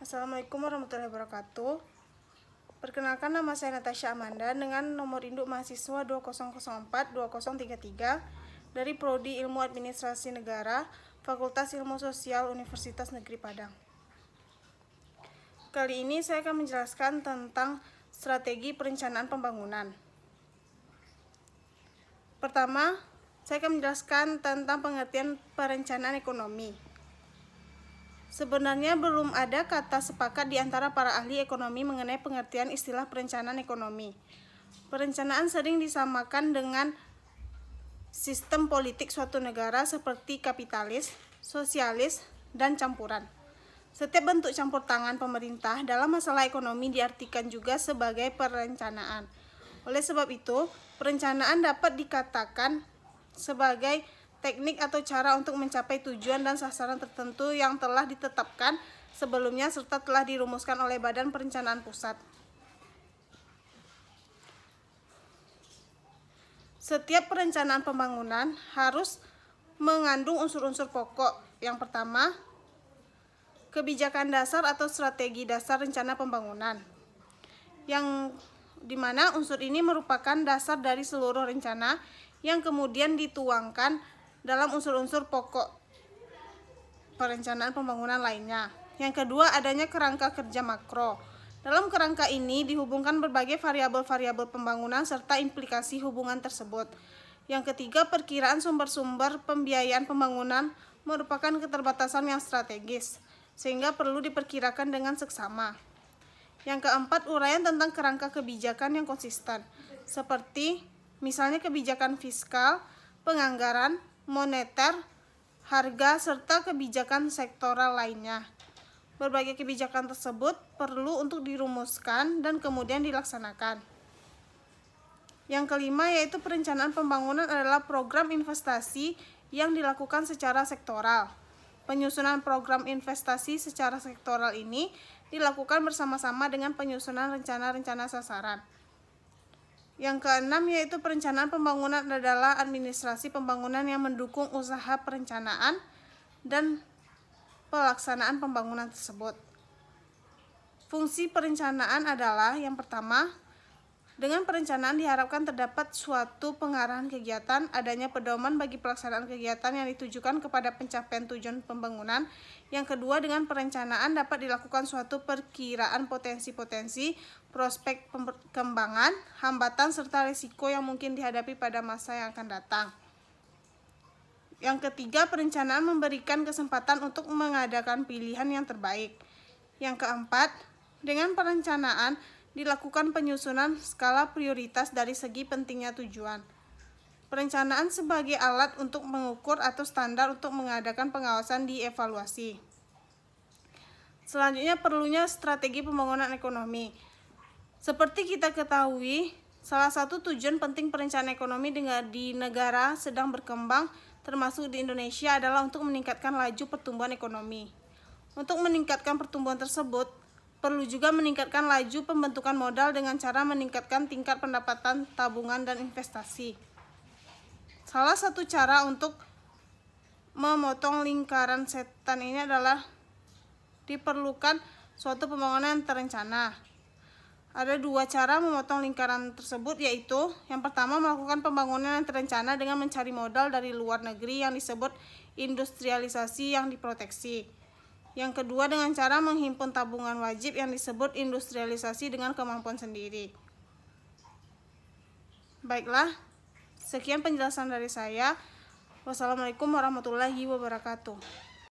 Assalamualaikum warahmatullahi wabarakatuh. Perkenalkan, nama saya Natasha Amanda dengan nomor induk mahasiswa 2004-2033 dari Prodi Ilmu Administrasi Negara, Fakultas Ilmu Sosial Universitas Negeri Padang. Kali ini saya akan menjelaskan tentang strategi perencanaan pembangunan. Pertama, saya akan menjelaskan tentang pengertian perencanaan ekonomi. Sebenarnya belum ada kata sepakat di antara para ahli ekonomi mengenai pengertian istilah perencanaan ekonomi. Perencanaan sering disamakan dengan sistem politik suatu negara seperti kapitalis, sosialis, dan campuran. Setiap bentuk campur tangan pemerintah dalam masalah ekonomi diartikan juga sebagai perencanaan. Oleh sebab itu, perencanaan dapat dikatakan sebagai teknik atau cara untuk mencapai tujuan dan sasaran tertentu yang telah ditetapkan sebelumnya serta telah dirumuskan oleh Badan Perencanaan Pusat. Setiap perencanaan pembangunan harus mengandung unsur-unsur pokok. Yang pertama, kebijakan dasar atau strategi dasar rencana pembangunan, yang dimana unsur ini merupakan dasar dari seluruh rencana yang kemudian dituangkan dalam unsur-unsur pokok perencanaan pembangunan lainnya. Yang kedua, adanya kerangka kerja makro. Dalam kerangka ini dihubungkan berbagai variabel-variabel pembangunan serta implikasi hubungan tersebut. Yang ketiga, perkiraan sumber-sumber pembiayaan pembangunan merupakan keterbatasan yang strategis, sehingga perlu diperkirakan dengan seksama. Yang keempat, uraian tentang kerangka kebijakan yang konsisten, seperti misalnya kebijakan fiskal, penganggaran, moneter, harga, serta kebijakan sektoral lainnya. Berbagai kebijakan tersebut perlu untuk dirumuskan dan kemudian dilaksanakan. Yang kelima, yaitu perencanaan pembangunan adalah program investasi yang dilakukan secara sektoral. Penyusunan program investasi secara sektoral ini dilakukan bersama-sama dengan penyusunan rencana-rencana sasaran. Yang keenam, yaitu perencanaan pembangunan adalah administrasi pembangunan yang mendukung usaha perencanaan dan pelaksanaan pembangunan tersebut. Fungsi perencanaan adalah yang pertama, dengan perencanaan diharapkan terdapat suatu pengarahan kegiatan, adanya pedoman bagi pelaksanaan kegiatan yang ditujukan kepada pencapaian tujuan pembangunan. Yang kedua, dengan perencanaan dapat dilakukan suatu perkiraan potensi-potensi, prospek perkembangan, hambatan, serta risiko yang mungkin dihadapi pada masa yang akan datang. Yang ketiga, perencanaan memberikan kesempatan untuk mengadakan pilihan yang terbaik. Yang keempat, dengan perencanaan dilakukan penyusunan skala prioritas dari segi pentingnya tujuan. Perencanaan sebagai alat untuk mengukur atau standar untuk mengadakan pengawasan dievaluasi. Selanjutnya, perlunya strategi pembangunan ekonomi. Seperti kita ketahui, salah satu tujuan penting perencanaan ekonomi di negara sedang berkembang, termasuk di Indonesia, adalah untuk meningkatkan laju pertumbuhan ekonomi. Untuk meningkatkan pertumbuhan tersebut, perlu juga meningkatkan laju pembentukan modal dengan cara meningkatkan tingkat pendapatan tabungan dan investasi. Salah satu cara untuk memotong lingkaran setan ini adalah diperlukan suatu pembangunan yang terencana. Ada dua cara memotong lingkaran tersebut, yaitu yang pertama, melakukan pembangunan yang terencana dengan mencari modal dari luar negeri yang disebut industrialisasi yang diproteksi. Yang kedua, dengan cara menghimpun tabungan wajib yang disebut industrialisasi dengan kemampuan sendiri. Baiklah, sekian penjelasan dari saya. Wassalamualaikum warahmatullahi wabarakatuh.